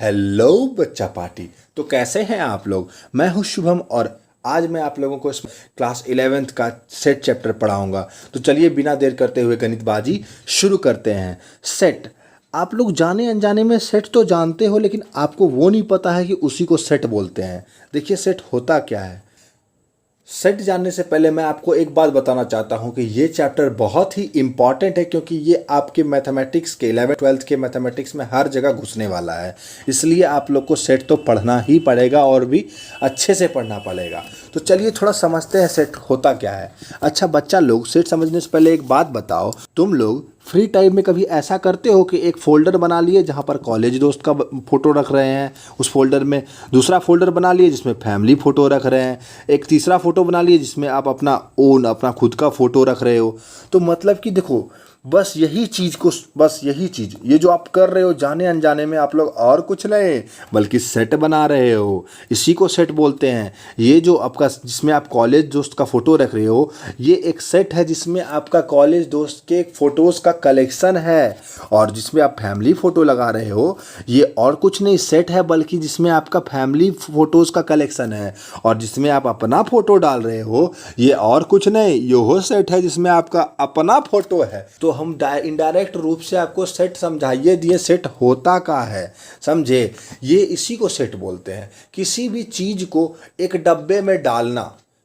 Hello बच्चा party. तो कैसे हैं आप लोग। मैं हूं शुभम और आज मैं आप लोगों को क्लास 11th का सेट चैप्टर पढ़ाऊंगा। तो चलिए बिना देर करते हुए गणितबाजी शुरू करते हैं। सेट, आप लोग जाने अनजाने में सेट तो जानते हो, लेकिन आपको वो नहीं पता है कि उसी को सेट बोलते हैं। देखिए सेट होता क्या है। सेट जानने से पहले मैं आपको एक बात बताना चाहता हूं कि ये चैप्टर बहुत ही इंपॉर्टेंट है, क्योंकि ये आपके मैथमेटिक्स के 11th-12th के मैथमेटिक्स में हर जगह घुसने वाला है। इसलिए आप लोग को सेट तो पढ़ना ही पड़ेगा और भी अच्छे से पढ़ना पड़ेगा। तो चलिए थोड़ा समझते हैं सेट होता क्या है। अच्छा बच्चा लोग, सेट समझने से पहले एक बात बताओ, तुम लोग फ्री टाइम में कभी ऐसा करते हो कि एक फ़ोल्डर बना लिए जहाँ पर कॉलेज दोस्त का फ़ोटो रख रहे हैं, उस फोल्डर में दूसरा फोल्डर बना लिए जिसमें फैमिली फ़ोटो रख रहे हैं, एक तीसरा फ़ोटो बना लिए जिसमें आप अपना खुद का फ़ोटो रख रहे हो। तो मतलब कि देखो, बस यही चीज़ ये जो आप कर रहे हो जाने अनजाने में, आप लोग और कुछ नहीं बल्कि सेट बना रहे हो। इसी को सेट बोलते हैं। ये जो आपका जिसमें आप कॉलेज दोस्त का फ़ोटो रख रहे हो, ये एक सेट है जिसमें आपका कॉलेज दोस्त के फ़ोटोज़ का कलेक्शन है। और जिसमें आप फैमिली फ़ोटो लगा रहे हो, ये और कुछ नहीं सेट है बल्कि जिसमें आपका फैमिली फ़ोटोज़ का कलेक्शन है। और जिसमें आप अपना फ़ोटो डाल रहे हो, ये और कुछ नहीं, ये वो सेट है जिसमें आपका अपना फ़ोटो है। तो हम इनडायरेक्ट रूप से आपको सेट समझाइए दिए सेट होता का है, समझे। ये इसी को सेट बोलते हैं। किसी भी चीज़ को एक डब्बे में डालना,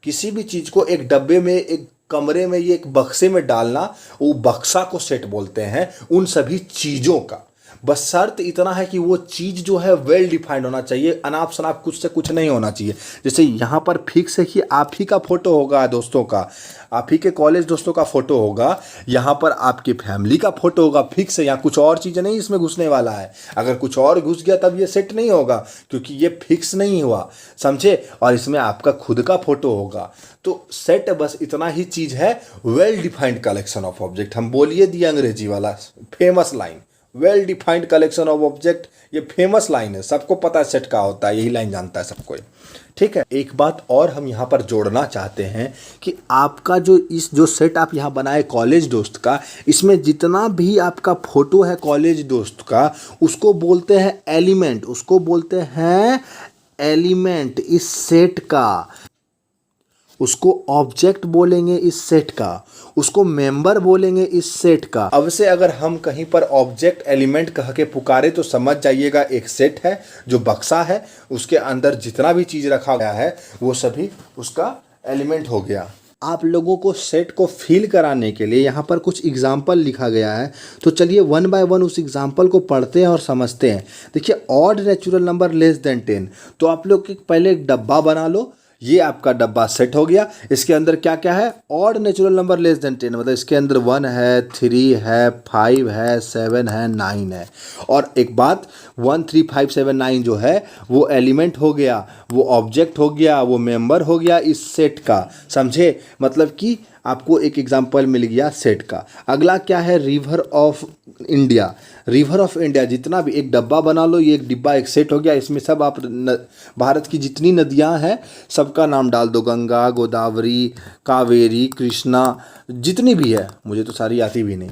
किसी भी चीज़ को एक डब्बे में, एक कमरे में, ये एक बक्से में डालना, वो बक्सा को सेट बोलते हैं उन सभी चीज़ों का। बस शर्त इतना है कि वो चीज़ जो है वेल डिफाइंड होना चाहिए, अनाप शनाप कुछ से कुछ नहीं होना चाहिए। जैसे यहाँ पर फिक्स है कि आप ही का फ़ोटो होगा, दोस्तों का, आप ही के कॉलेज दोस्तों का फ़ोटो होगा, यहाँ पर आपकी फैमिली का फ़ोटो होगा, फिक्स है। यहाँ कुछ और चीज़ें नहीं इसमें घुसने वाला है। अगर कुछ और घुस गया तब ये सेट नहीं होगा, क्योंकि ये फिक्स नहीं हुआ, समझे। और इसमें आपका खुद का फ़ोटो होगा। तो सेट बस इतना ही चीज़ है, well defined collection of object. हम बोलिए दिए अंग्रेजी वाला famous line, well defined collection of object. ये फेमस लाइन है, सबको पता है सेट का होता है, यही लाइन जानता है सब कोई, ठीक है। एक बात और हम यहाँ पर जोड़ना चाहते हैं कि आपका जो सेट आप यहाँ बनाए कॉलेज दोस्त का, इसमें जितना भी आपका फोटो है कॉलेज दोस्त का, उसको बोलते हैं एलिमेंट, उसको बोलते हैं एलिमेंट इस सेट का। उसको ऑब्जेक्ट बोलेंगे इस सेट का, उसको मेंबर बोलेंगे इस सेट का। अब से अगर हम कहीं पर ऑब्जेक्ट एलिमेंट कह के पुकारे तो समझ जाइएगा एक सेट है जो बक्सा है, उसके अंदर जितना भी चीज़ रखा गया है वो सभी उसका एलिमेंट हो गया। आप लोगों को सेट को फील कराने के लिए यहाँ पर कुछ एग्जाम्पल लिखा गया है। तो चलिए वन बाय वन उस एग्जाम्पल को पढ़ते हैं और समझते हैं। देखिए, odd natural number less than 10, तो आप लोग पहले एक डब्बा बना लो। ये आपका डब्बा सेट हो गया। इसके अंदर क्या क्या है, odd natural number less than 10, मतलब इसके अंदर 1 है, 3 है, 5 है, 7 है, 9 है। और एक बात, 1 3 5 7 9 जो है वो एलिमेंट हो गया, वो ऑब्जेक्ट हो गया, वो मेंबर हो गया इस सेट का, समझे। मतलब कि आपको एक एग्जांपल मिल गया सेट का। अगला क्या है, river of India. River of India जितना भी, एक डब्बा बना लो, ये एक डिब्बा एक सेट हो गया। इसमें सब आप भारत की जितनी नदियां हैं सबका नाम डाल दो, गंगा, गोदावरी, कावेरी, कृष्णा, जितनी भी है, मुझे तो सारी आती भी नहीं।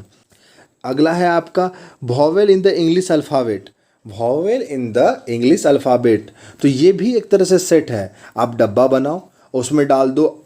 अगला है आपका vowel in the English alphabet, vowel in the English alphabet. तो ये भी एक तरह से सेट है। आप डब्बा बनाओ, उसमें डाल दो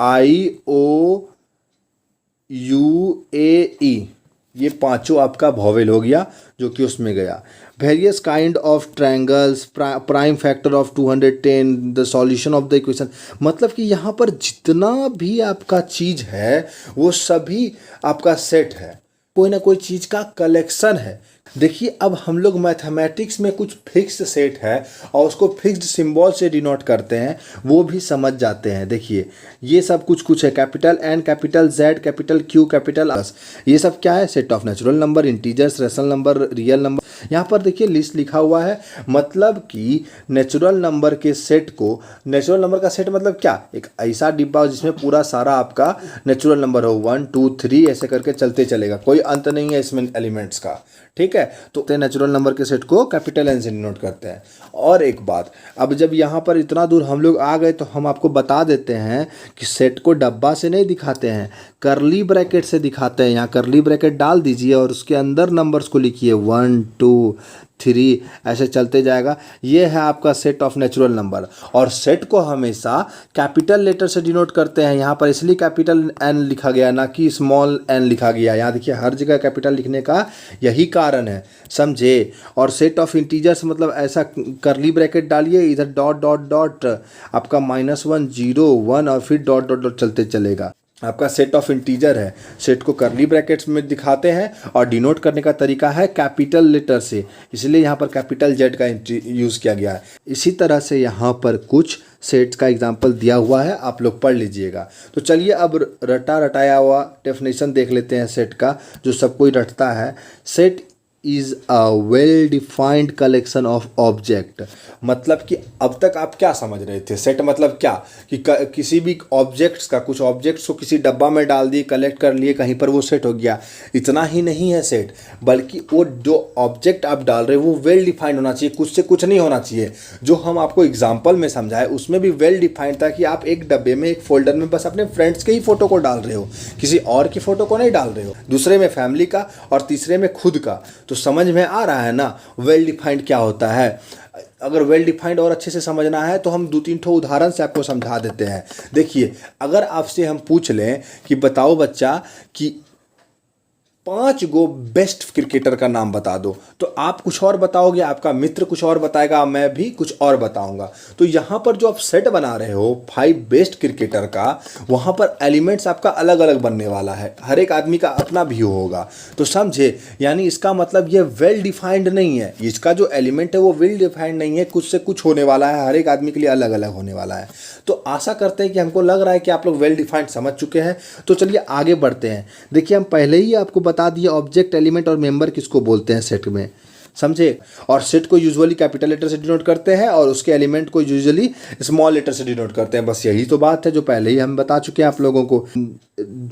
IOUAE, ये पांचों आपका वॉवेल हो गया जो कि उसमें गया। Various kind of triangles, prime factor of 210, the solution of the equation. मतलब कि यहाँ पर जितना भी आपका चीज़ है वो सभी आपका सेट है, कोई ना कोई चीज़ का कलेक्शन है। देखिए, अब हम लोग मैथमेटिक्स में कुछ फिक्स्ड सेट है और उसको फिक्स्ड सिंबल से डिनोट करते हैं, वो भी समझ जाते हैं। देखिए, ये सब कुछ है, capital N, capital Z, capital Q, capital S, ये सब क्या है, set of natural number, integers, rational number, real number. यहाँ पर देखिए लिस्ट लिखा हुआ है, मतलब कि नेचुरल नंबर के सेट को, नेचुरल नंबर का सेट मतलब क्या, एक ऐसा डिब्बा जिसमें पूरा सारा आपका नेचुरल नंबर हो, 1 2 3 ऐसे करके चलते चलेगा, कोई अंत नहीं है इसमें एलिमेंट्स का, ठीक है। तो नेचुरल नंबर के सेट को कैपिटल N से डिनोट करते हैं। और एक बात, अब जब यहाँ पर इतना दूर हम लोग आ गए तो हम आपको बता देते हैं कि सेट को डब्बा से नहीं दिखाते हैं, करली ब्रैकेट से दिखाते हैं। यहाँ करली ब्रैकेट डाल दीजिए और उसके अंदर नंबर्स को लिखिए 1 2 3, ऐसे चलते जाएगा। ये है आपका सेट ऑफ नेचुरल नंबर। और सेट को हमेशा कैपिटल लेटर से डिनोट करते हैं। यहाँ पर इसलिए कैपिटल एन लिखा गया, ना कि स्मॉल एन लिखा गया। यहाँ देखिए हर जगह कैपिटल लिखने का यही कारण है, समझे। और सेट ऑफ इंटीजर्स मतलब ऐसा करली ब्रैकेट डालिए, इधर डॉट डॉट डॉट आपका -1 0 1 और फिर डॉट डॉट डॉट चलते चलेगा। आपका सेट ऑफ इंटीजर है। सेट को करली ब्रैकेट्स में दिखाते हैं और डिनोट करने का तरीका है कैपिटल लेटर से, इसलिए यहाँ पर कैपिटल जेड का यूज़ किया गया है। इसी तरह से यहाँ पर कुछ सेट्स का एग्जाम्पल दिया हुआ है, आप लोग पढ़ लीजिएगा। तो चलिए अब रटाया हुआ डेफिनेशन देख लेते हैं सेट का, जो सब कोई रटता है। Set is a well defined collection of object. मतलब कि अब तक आप क्या समझ रहे थे? सेट मतलब क्या कि किसी भी ऑब्जेक्ट्स का, कुछ ऑब्जेक्ट्स को किसी डब्बा में डाल दिए, कलेक्ट कर लिए कहीं पर, वो सेट हो गया। इतना ही नहीं है सेट, बल्कि वो जो ऑब्जेक्ट आप डाल रहे हो वो वेल डिफाइंड होना चाहिए, कुछ से कुछ नहीं होना चाहिए। जो हम आपको एग्जाम्पल में समझाए उसमें भी वेल डिफाइंड था कि आप एक डब्बे में, एक फोल्डर में बस अपने फ्रेंड्स के ही फोटो को डाल रहे हो, किसी और की फोटो को नहीं डाल रहे हो। दूसरे में फैमिली का और तीसरे में खुद का। तो समझ में आ रहा है ना वेल डिफाइंड क्या होता है? अगर वेल डिफाइंड और अच्छे से समझना है तो हम 2-3 ठो उदाहरण से आपको समझा देते हैं। देखिए, अगर आपसे हम पूछ लें कि बताओ बच्चा कि 5 गो बेस्ट क्रिकेटर का नाम बता दो, तो आप कुछ और बताओगे, आपका मित्र कुछ और बताएगा, मैं भी कुछ और बताऊंगा। तो यहाँ पर जो आप सेट बना रहे हो 5 बेस्ट क्रिकेटर का, वहाँ पर एलिमेंट्स आपका अलग अलग बनने वाला है, हर एक आदमी का अपना व्यू होगा। तो समझे, यानी इसका मतलब ये वेल डिफाइंड नहीं है। इसका जो एलिमेंट है वो वेल डिफाइंड नहीं है, कुछ से कुछ होने वाला है, हर एक आदमी के लिए अलग अलग होने वाला है। तो आशा करते हैं कि हमको लग रहा है कि आप लोग वेल डिफाइंड समझ चुके हैं। तो चलिए आगे बढ़ते हैं। देखिए, हम पहले ही आपको बता दिए ऑब्जेक्ट, एलिमेंट और मेंबर किसको बोलते हैं सेट में, समझे। और सेट को यूजुअली कैपिटल लेटर से डिनोट करते हैं और उसके एलिमेंट को यूजुअली स्मॉल लेटर से डिनोट करते हैं। बस यही तो बात है जो पहले ही हम बता चुके हैं आप लोगों को।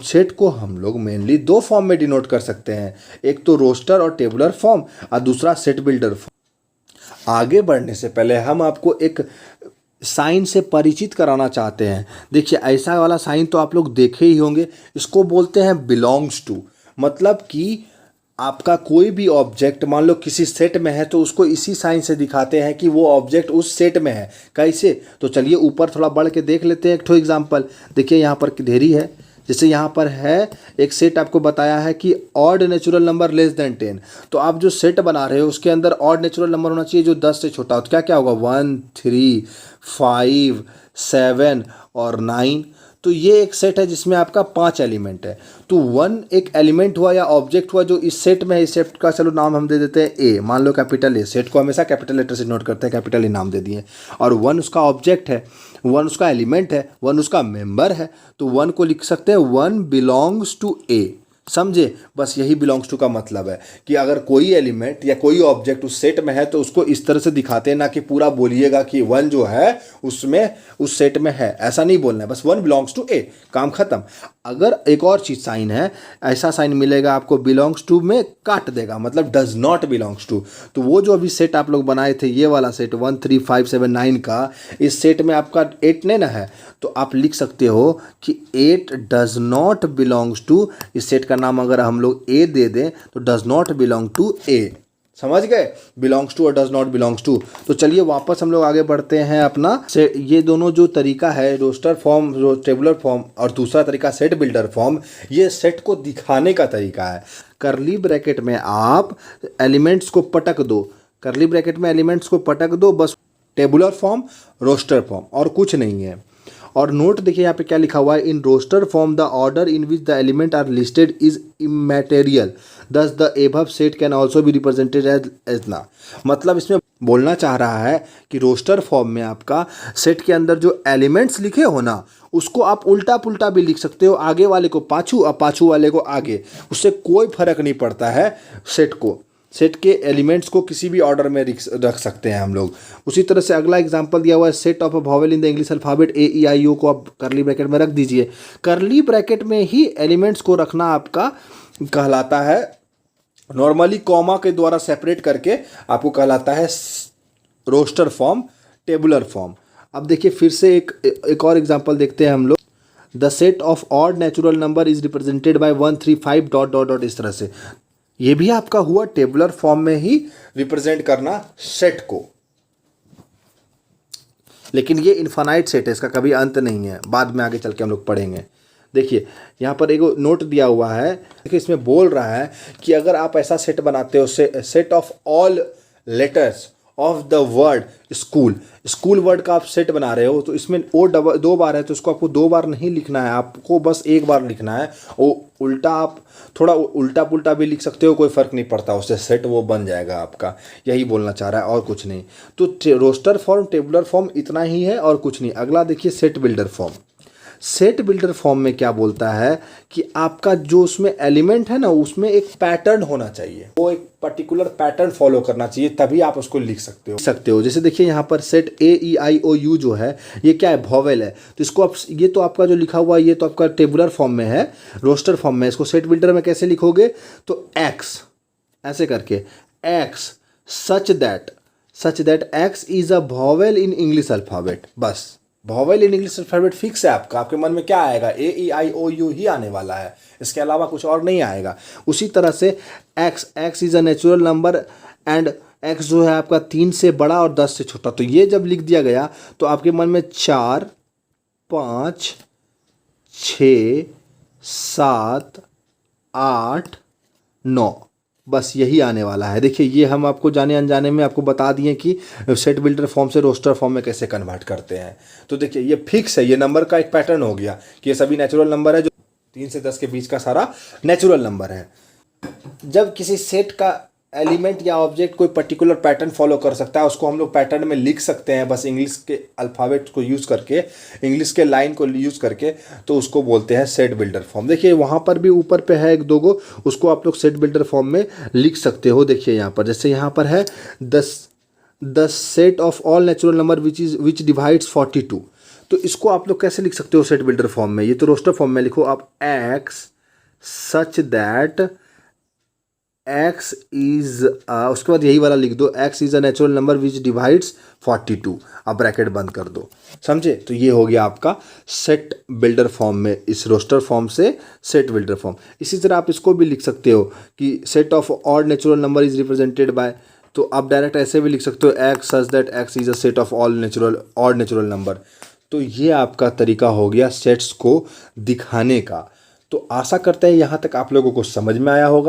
सेट को हम लोग मेनली 2 फॉर्म में डिनोट कर सकते हैं, एक तो रोस्टर और टेबुलर फॉर्म और दूसरा सेट बिल्डर फॉर्म। आगे बढ़ने से पहले हम आपको एक साइन से परिचित कराना चाहते हैं। देखिए, ऐसा वाला साइन तो आप लोग देखे ही होंगे, इसको बोलते हैं बिलोंग्स टू। मतलब कि आपका कोई भी ऑब्जेक्ट मान लो किसी सेट में है तो उसको इसी साइन से दिखाते हैं कि वो ऑब्जेक्ट उस सेट में है। कैसे? तो चलिए ऊपर थोड़ा बढ़ के देख लेते हैं एक ठो एग्जांपल। देखिए यहाँ पर ढेरी है, जैसे यहाँ पर है एक सेट आपको बताया है कि odd natural number less than 10। तो आप जो सेट बना रहे हो उसके अंदर ऑड नेचुरल नंबर होना चाहिए जो 10 से छोटा हो। तो क्या क्या होगा? 1 3 5 7 और 9। तो ये एक सेट है जिसमें आपका 5 एलिमेंट है। तो 1 एक एलिमेंट हुआ या ऑब्जेक्ट हुआ जो इस सेट में है। इस सेट का चलो नाम हम दे देते हैं ए, मान लो कैपिटल ए। सेट को हमेशा कैपिटल लेटर से नोट करते हैं, कैपिटल ए नाम दे दिए। और 1 उसका ऑब्जेक्ट है, 1 उसका एलिमेंट है, 1 उसका मेंबर है। तो 1 को लिख सकते हैं 1 बिलोंग्स टू ए, समझे। बस यही बिलोंग्स टू का मतलब है कि अगर कोई एलिमेंट या कोई ऑब्जेक्ट उस सेट में है तो उसको इस तरह से दिखाते हैं, ना कि पूरा बोलिएगा कि 1 जो है उसमें उस सेट में है, ऐसा नहीं बोलना है। बस 1 बिलोंग्स टू ए, काम खत्म। अगर एक और चीज़ साइन है, ऐसा साइन मिलेगा आपको बिलोंग्स टू में काट देगा, मतलब डज नॉट बिलोंग्स टू। तो वो जो अभी सेट आप लोग बनाए थे, ये वाला सेट 1 3 5 7 9 का, इस सेट में आपका 8 नहीं ना है, तो आप लिख सकते हो कि 8 डज नॉट बिलोंग्स टू। इस सेट का नाम अगर हम लोग ए दे दें तो डज नॉट बिलोंग टू ए, समझ गए, बिलोंग्स टू और डज नॉट बिलोंग्स टू। तो चलिए वापस हम लोग आगे बढ़ते हैं अपना से। ये दोनों जो तरीका है, रोस्टर फॉर्म, टेबुलर फॉर्म, और दूसरा तरीका सेट बिल्डर फॉर्म, ये सेट को दिखाने का तरीका है। करली ब्रैकेट में आप एलिमेंट्स को पटक दो, करली ब्रैकेट में एलिमेंट्स को पटक दो, बस टेबुलर फॉर्म, रोस्टर फॉर्म, और कुछ नहीं है। और नोट देखिए यहाँ पे क्या लिखा हुआ है, in roster form the order in which the element are listed is immaterial, thus the above set can also be represented as ना। मतलब इसमें बोलना चाह रहा है कि रोस्टर फॉर्म में आपका सेट के अंदर जो एलिमेंट्स लिखे हो ना, उसको आप उल्टा पुल्टा भी लिख सकते हो, आगे वाले को पाछू और पाछू वाले को आगे, उससे कोई फर्क नहीं पड़ता है। सेट को, सेट के एलिमेंट्स को किसी भी ऑर्डर में रख सकते हैं हम लोग। उसी तरह से अगला एग्जांपल दिया हुआ है, set of a vowel in the English alphabet a e i o को आप करली ब्रैकेट में रख दीजिए। करली ब्रैकेट में ही एलिमेंट्स को रखना आपका कहलाता है, नॉर्मली कॉमा के द्वारा सेपरेट करके आपको कहलाता है रोस्टर फॉर्म, टेबुलर फॉर्म। अब देखिए फिर से एक और एग्जांपल देखते हैं हम लोग। The set of odd natural number is represented by 1 3 5 dot dot dot, इस तरह से। ये भी आपका हुआ टेबुलर फॉर्म में ही रिप्रेजेंट करना सेट को, लेकिन ये इन्फानाइट सेट है, इसका कभी अंत नहीं है, बाद में आगे चल के हम लोग पढ़ेंगे। देखिए यहाँ पर एक नोट दिया हुआ है, देखिए इसमें बोल रहा है कि अगर आप ऐसा सेट बनाते हो, set of all letters of the word school, school word का आप सेट बना रहे हो, तो इसमें ओ दो बार है, तो इसको आपको 2 बार नहीं लिखना है, आपको बस 1 बार लिखना है। वो उल्टा आप थोड़ा उल्टा पुल्टा भी लिख सकते हो, कोई फ़र्क नहीं पड़ता, उससे सेट वो बन जाएगा आपका, यही बोलना चाह रहा है और कुछ नहीं। तो रोस्टर फॉर्म, टेबुलर फॉर्म इतना ही है और कुछ नहीं। अगला देखिए set builder form. Set builder form में क्या बोलता है कि आपका जो उसमें एलिमेंट है ना, उसमें एक पैटर्न होना चाहिए, वो एक पर्टिकुलर पैटर्न फॉलो करना चाहिए, तभी आप उसको लिख सकते हो। जैसे देखिए यहाँ पर सेट AEIOU जो है, ये क्या है, वॉवेल है, तो इसको आप, ये तो आपका जो लिखा हुआ है ये तो आपका टेबुलर फॉर्म में है, रोस्टर फॉर्म में। इसको सेट बिल्डर में कैसे लिखोगे, तो एक्स ऐसे करके, x such that x is a vowel in English alphabet, बस vowel in English alphabet fix है आपका। आपके मन में क्या आएगा, AEIOU ही आने वाला है, इसके अलावा कुछ और नहीं आएगा। उसी तरह से x is a natural number and x जो है आपका 3 से बड़ा और 10 से छोटा, तो ये जब लिख दिया गया तो आपके मन में 4 5 6 7 8 9 बस यही आने वाला है। देखिए ये हम आपको जाने अनजाने में आपको बता दिए कि सेट बिल्डर फॉर्म से रोस्टर फॉर्म में कैसे कन्वर्ट करते हैं। तो देखिए ये फिक्स है, ये नंबर का एक पैटर्न हो गया कि ये सभी नेचुरल नंबर है, जो 3 से 10 के बीच का सारा नेचुरल नंबर है। जब किसी सेट का एलिमेंट या ऑब्जेक्ट कोई पर्टिकुलर पैटर्न फॉलो कर सकता है, उसको हम लोग पैटर्न में लिख सकते हैं, बस इंग्लिश के अल्फ़ाबेट को यूज़ करके, इंग्लिश के लाइन को यूज़ करके, तो उसको बोलते हैं सेट बिल्डर फॉर्म। देखिए वहाँ पर भी ऊपर पे है 1 2 गो, उसको आप लोग सेट बिल्डर फॉर्म में लिख सकते हो। देखिए यहाँ पर, जैसे यहाँ पर है the set of all natural number which divides 42, तो इसको आप लोग कैसे लिख सकते हो सेट बिल्डर फॉर्म में, ये तो रोस्टर फॉर्म में लिखो आप, x such that x is, उसके बाद यही वाला लिख दो, x is a natural number which divides 42, अब ब्रैकेट बंद कर दो, समझे। तो ये हो गया आपका सेट बिल्डर फॉर्म में, इस रोस्टर फॉर्म से सेट बिल्डर फॉर्म। इसी तरह आप इसको भी लिख सकते हो कि set of odd natural number is represented by, तो आप डायरेक्ट ऐसे भी लिख सकते हो, x such that x is a set of all odd natural number. तो ये आपका तरीका हो गया सेट्स को दिखाने का। तो आशा करते हैं यहाँ तक आप लोगों को समझ में आया होगा।